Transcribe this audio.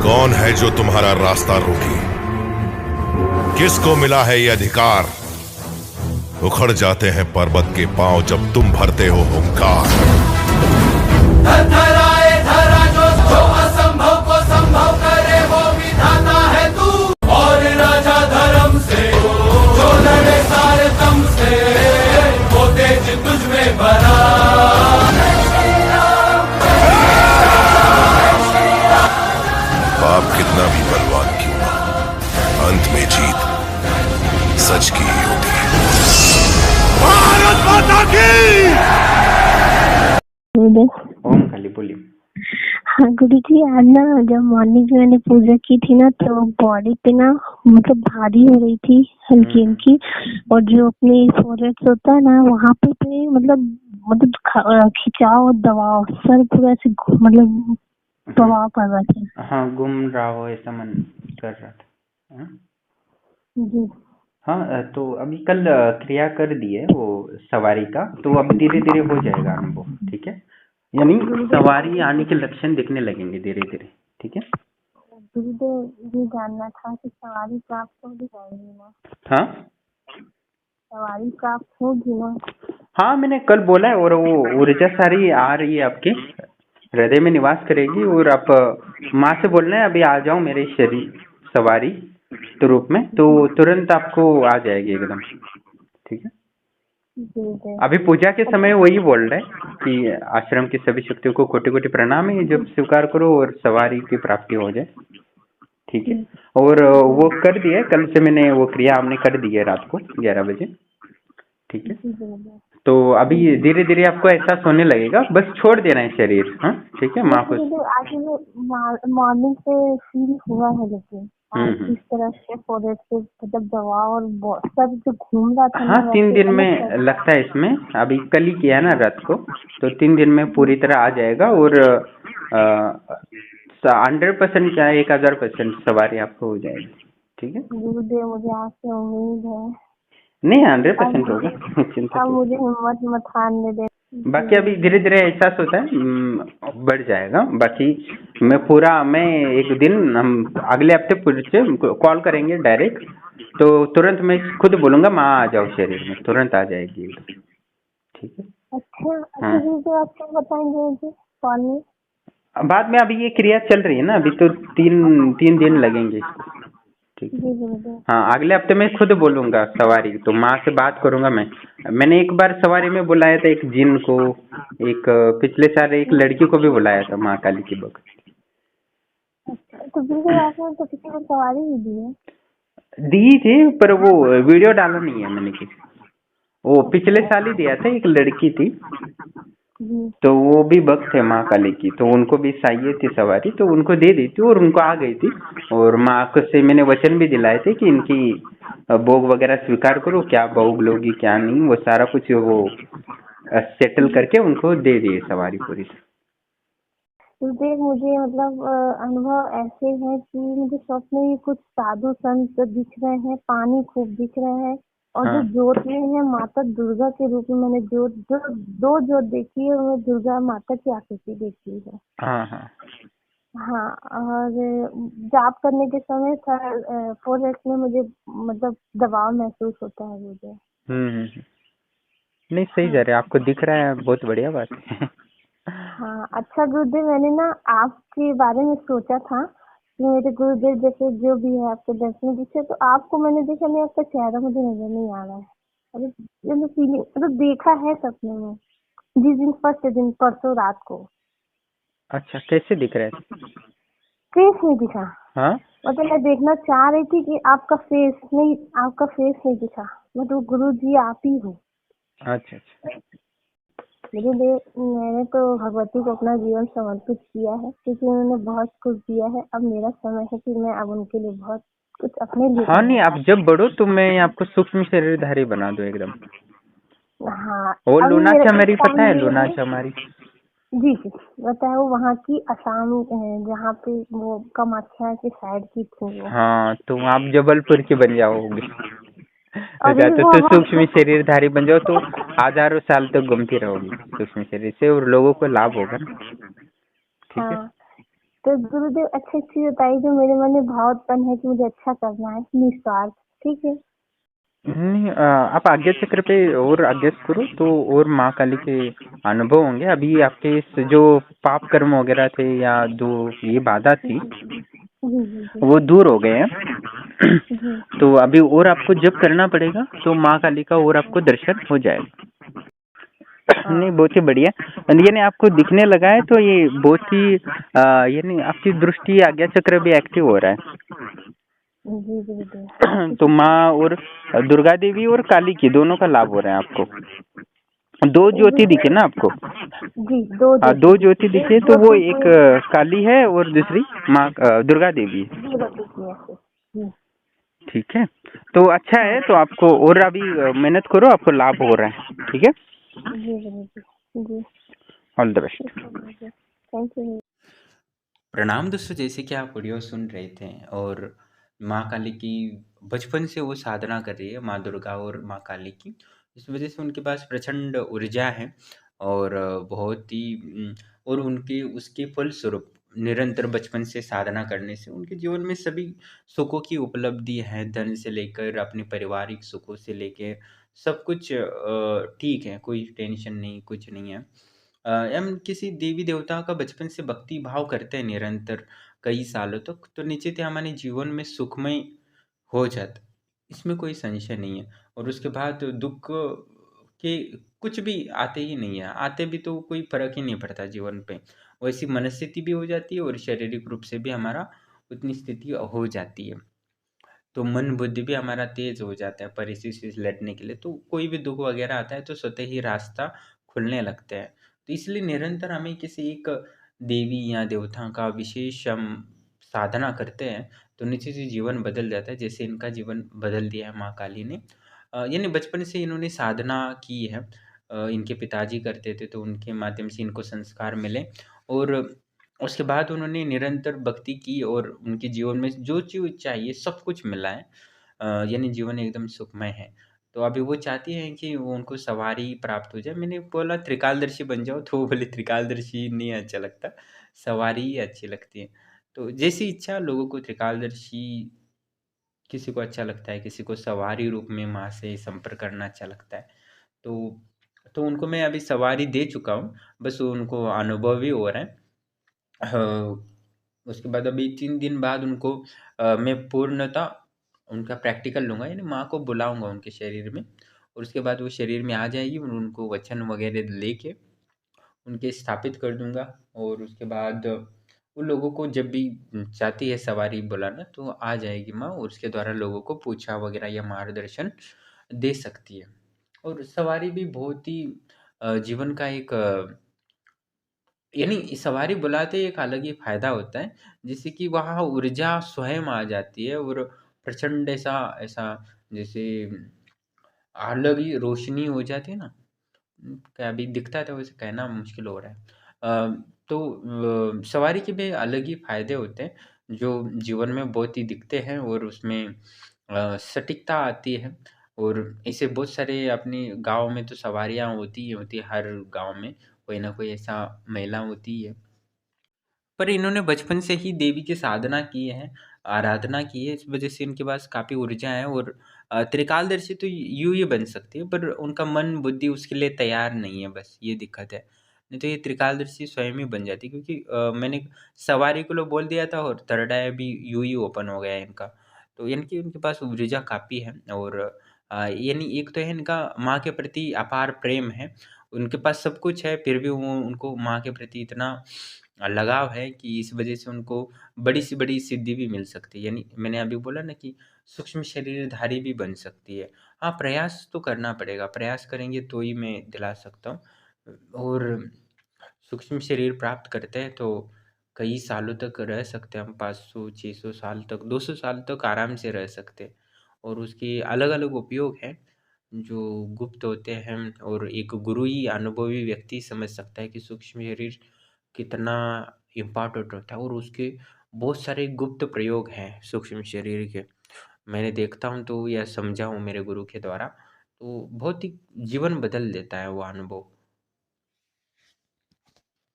कौन है जो तुम्हारा रास्ता रोके? किसको मिला है ये अधिकार? उखड़ जाते हैं पर्वत के पांव जब तुम भरते हो हुंकार। धराए धरा जो असंभव को संभव करे वो विधाता है तू। और राजा धर्म से जो लड़े सारे दम से वो तेज तुझ में भरा। पाप कितना भी बलवान क्यों ना, अंत में जीत सच की ही होती है। भारत माता की। ओम काली बोली। हाँ गुरु जी, आज ना जब मॉर्निंग में मैंने पूजा की थी ना तो बॉडी पे ना मतलब भारी हो रही थी, हल्की हल्की। और जो अपने फोरहेड होता है ना वहाँ पे मतलब खिंचाव और दबाव, सर पूरा ऐसे मतलब दबाव कर रहा था। हाँ, घूम रहा हो ऐसा मन कर रहा था। हाँ? जी हाँ, तो अभी कल क्रिया कर दी है वो सवारी का, तो अब धीरे धीरे हो जाएगा अनुभव, ठीक है। यानी सवारी आने के लक्षण दिखने लगेंगे धीरे धीरे, ठीक है। गुरुदेव, ये जानना था कि सवारी प्राप्त होगी ना? हाँ सवारी प्राप्त होगी ना? हाँ, मैंने कल बोला है। और वो ऊर्जा सारी आ रही है, आपके हृदय में निवास करेगी। और आप माँ से बोलना है अभी आ जाओ मेरे शरीर सवारी तो रूप में, तो तुरंत आपको आ जाएगी एकदम, ठीक है। अभी पूजा के समय वही बोल रहे हैं कि आश्रम की सभी शक्तियों को कोटि कोटि प्रणाम है, जब स्वीकार करो और सवारी की प्राप्ति हो जाए, ठीक है। और वो कर दिया कल से, मैंने वो क्रिया हमने कर दी है रात को 11 बजे, ठीक है। तो अभी धीरे धीरे आपको एहसास होने लगेगा, बस छोड़ देना है शरीर। हाँ ठीक है, माँ को आज मॉर्निंग से फील हुआ है, लेकिन आज इस तरह से फोरहेड से मतलब दबाव और सर जो घूम रहा था। हाँ, 3 दिन में लगता है इसमें। अभी कल ही किया है ना रात को, तो 3 दिन में पूरी तरह आ जाएगा। और 100% क्या है, 1000% सवारी आपको हो जाएगी, ठीक है। गुरुदेव, मुझे आपसे उम्मीद है। नहीं, 100% होगा, चिंता अब क्यों। मुझे हिम्मत मत हारने दे। बाकी अभी धीरे धीरे एहसास होता है, बढ़ जाएगा। बाकी मैं एक दिन हम अगले हफ्ते कॉल करेंगे डायरेक्ट, तो तुरंत मैं खुद बोलूंगा माँ आ जाओ शरीर में, तुरंत आ जाएगी एकदम, ठीक है। अच्छा हाँ, गुरुदेव, आप क्या बताएंगे मुझे कॉल में? बाद में अभी ये क्रिया चल रही है ना, अभी तो तीन दिन लगेंगे इसको, ठीक है। जी गुरुदेव। हाँ, अगले हफ्ते मैं खुद बोलूंगा सवारी, तो माँ से बात करूंगा मैं। मैंने एक बार सवारी में बुलाया था एक जिन को, एक पिछले साल एक लड़की को भी बुलाया था माँ काली की भक्त। अच्छा, तो गुरुदेव आपने तो किसी को सवारी ही दी है? दी थी, पर वो वीडियो डाला नहीं है मैंने किसी। वो पिछले साल ही दिया था, एक लड़की थी, जी। तो वो भी भक्त है माँ काली की, तो उनको भी चाहिए थी सवारी, तो उनको दे दी थी और उनको आ गई थी। और माँ को से मैंने वचन भी दिलाए थे कि इनकी भोग वगैरह स्वीकार करो, क्या भोग लोगी क्या नहीं, वो सारा कुछ वो सेटल करके उनको दे दिए सवारी पूरी। गुरुदेव, मुझे मतलब अनुभव ऐसे है कि मुझे स्वप्न में कुछ साधु संत दिख रहे हैं, पानी खूब दिख रहे हैं। और हाँ। जो जोत में है माता दुर्गा के रूप में मैंने दो जोत देखी है, और दुर्गा माता की आकृति देखी है। हाँ हाँ हाँ, और जाप करने के समय फोरहेड में मुझे मतलब दबाव महसूस होता है मुझे। नहीं, सही जा रहे, आपको दिख रहा है, बहुत बढ़िया बात है। हाँ अच्छा गुरुदेव, मैंने ना आपके बारे में सोचा था कि मेरे गुरुदेव जैसे जो भी है आपके दर्शन दिखे, तो आपको मैंने देखा नहीं, आपका चेहरा मुझे नजर नहीं आ रहा है। अरे मैंने फीलिंग मतलब देखा है सपने में, जिस दिन फर्स्ट दिन परसों रात को। अच्छा, कैसे दिख रहा है? फेस नहीं दिखा। हाँ, मतलब मैं देखना चाह रही थी कि आपका फेस नहीं दिखा। मतलब गुरु जी आप ही हो। अच्छा अच्छा। मैंने तो भगवती को अपना जीवन समर्पित किया है, क्योंकि उन्होंने बहुत कुछ दिया है। अब मेरा समय है कि मैं अब उनके लिए बहुत कुछ अपने लिए हाँ, नहीं, आप करूंगा। जब बढ़ो तो मैं आपको सूक्ष्म शरीरधारी बना दूं एकदम। हाँ, वो अभी लूना मेरा एक चमेरी पता टाइम है, ये लूना है। चमारी? जी जी, बताया वो वहाँ की असम, जहाँ पे वो कामाख्या की साइड की थी वो। हाँ, तो आप जबलपुर की बन जाओगे। हो अरे जाते तो बाबा। सूक्ष्म शरीरधारी बन जाओ, तो हजारों साल तक घूमती रहोगी सूक्ष्म शरीर से, और लोगों को लाभ होगा ना, ठीक है। हाँ तो गुरुदेव अच्छी चीज बताइए जो मेरे मन में भाव उत्पन्न है कि मुझे अच्छा करना है निस्वार्थ। ठीक है। नहीं, आप आज्ञा चक्र पे और अभ्यास करो तो और माँ काली के अनुभव होंगे। अभी आपके इस जो पाप कर्म वगैरह थे या जो ये बाधा थी जी जी जी वो दूर हो गए हैं। जी। तो अभी और आपको जब करना पड़ेगा तो माँ काली का और आपको दर्शन हो जाएगा। नहीं, बहुत ही बढ़िया। यानी आपको दिखने लगा है तो ये बहुत ही यानी आपकी दृष्टि आज्ञा चक्र भी एक्टिव हो रहा है। जी गुरुदेव। तो माँ और दुर्गा देवी और काली की दोनों का लाभ हो रहा है आपको। दो ज्योति दिखे ना आपको? जी दो दो ज्योति दिखे तो वो एक काली है और दूसरी माँ दुर्गा देवी है। जी ठीक है, तो अच्छा है। तो आपको और अभी मेहनत करो, आपको लाभ हो रहा है। ठीक है, जी गुरुजी जी। All the best. Thank you. प्रणाम दोस्तों, जैसे कि आप वीडियो सुन रहे थे और माँ काली की बचपन से वो साधना कर रही है, माँ दुर्गा और माँ काली की। इस वजह से उनके पास प्रचंड ऊर्जा है और बहुत ही और उनके उसके फलस्वरूप निरंतर बचपन से साधना करने से उनके जीवन में सभी सुखों की उपलब्धि है। धन से लेकर अपने पारिवारिक सुखों से लेकर सब कुछ ठीक है, कोई टेंशन नहीं, कुछ नहीं है। हम किसी देवी देवता का बचपन से भक्ति भाव करते हैं निरंतर कई सालों तक, तो निश्चित ही हमारे जीवन में सुखमय हो जाता है, इसमें कोई संशय नहीं है। और उसके बाद दुख के कुछ भी आते ही नहीं है, आते भी तो कोई फर्क ही नहीं पड़ता जीवन पे। वैसी मनस्थिति भी हो जाती है और शारीरिक रूप से भी हमारा उतनी स्थिति हो जाती है। तो मन बुद्धि भी हमारा तेज हो जाता है परिस्थिति से लड़ने के लिए। तो कोई भी दुख वगैरह आता है तो स्वतः ही रास्ता खुलने लगता है। तो इसलिए निरंतर हमें किसी एक देवी या देवता का विशेष हम साधना करते हैं तो निश्चित ही जीवन बदल जाता है, जैसे इनका जीवन बदल दिया है माँ काली ने। यानी बचपन से इन्होंने साधना की है। इनके पिताजी करते थे तो उनके माध्यम से इनको संस्कार मिले और उसके बाद उन्होंने निरंतर भक्ति की और उनके जीवन में जो चीज़ चाहिए सब कुछ मिला है। यानी जीवन एकदम सुखमय है। तो अभी वो चाहती हैं कि वो उनको सवारी प्राप्त हो जाए। मैंने बोला त्रिकालदर्शी बन जाओ, तो वो बोले त्रिकालदर्शी नहीं अच्छा लगता, सवारी ही अच्छी लगती है। तो जैसी इच्छा लोगों को त्रिकालदर्शी किसी को अच्छा लगता है, किसी को सवारी रूप में माँ से संपर्क करना अच्छा लगता है। तो उनको मैं अभी सवारी दे चुका हूँ, बस उनको अनुभव भी हो रहा है। उसके बाद अभी 3 दिन बाद उनको मैं पूर्णतः उनका प्रैक्टिकल लूँगा, यानी माँ को बुलाऊँगा उनके शरीर में और उसके बाद वो शरीर में आ जाएगी और उनको वचन वगैरह लेके उनके स्थापित कर दूँगा। और उसके बाद उन लोगों को जब भी चाहती है सवारी बुलाना तो आ जाएगी माँ और उसके द्वारा लोगों को पूछा वगैरह या मार्गदर्शन दे सकती है। और सवारी भी बहुत ही जीवन का एक यानी सवारी बुलाते ही एक अलग ही फ़ायदा होता है, जिससे कि वहाँ ऊर्जा स्वयं आ जाती है और प्रचंड ऐसा ऐसा जैसे अलग ही रोशनी हो जाती है ना। क्या अभी दिखता है तो वैसे कहना मुश्किल हो रहा है। सवारी के भी अलग ही फ़ायदे होते हैं, जो जीवन में बहुत ही दिखते हैं और उसमें सटीकता आती है। और ऐसे बहुत सारे अपने गाँव में तो सवारियाँ होती ही होती है, हर गाँव में कोई ना कोई ऐसा महिला होती ही है। पर इन्होंने बचपन से ही देवी की साधना की है, आराधना की है, इस वजह से इनके पास काफ़ी ऊर्जा है और त्रिकालदर्शी तो यूँ ही बन सकती है, पर उनका मन बुद्धि उसके लिए तैयार नहीं है, बस ये दिक्कत है। नहीं तो ये त्रिकालदर्शी स्वयं ही बन जाती, क्योंकि मैंने सवारी को लो बोल दिया था और थर्ड आई भी यूँ ही ओपन हो गया है इनका। तो यानी कि उनके पास ऊर्जा काफ़ी है और यानी एक तो है इनका माँ के प्रति अपार प्रेम है, उनके पास सब कुछ है फिर भी वो उनको माँ के प्रति इतना लगाव है कि इस वजह से उनको बड़ी से बड़ी सिद्धि भी मिल सकती है। यानी मैंने अभी बोला ना कि सूक्ष्म शरीरधारी भी बन सकती है। हाँ, प्रयास तो करना पड़ेगा, प्रयास करेंगे तो ही मैं दिला सकता हूँ। और सूक्ष्म शरीर प्राप्त करते हैं तो कई सालों तक रह सकते हैं हम, 500-600 साल तक, 200 साल तक आराम से रह सकते हैं। और उसके अलग-अलग उपयोग हैं जो गुप्त होते हैं और एक गुरु ही अनुभवी व्यक्ति समझ सकता है कि सूक्ष्म शरीर कितना इम्पोर्टेंट होता है और उसके बहुत सारे गुप्त प्रयोग हैं सूक्ष्म शरीर के। मैंने देखता हूँ तो या समझा हूँ मेरे गुरु के द्वारा, तो बहुत ही जीवन बदल देता है वो अनुभव।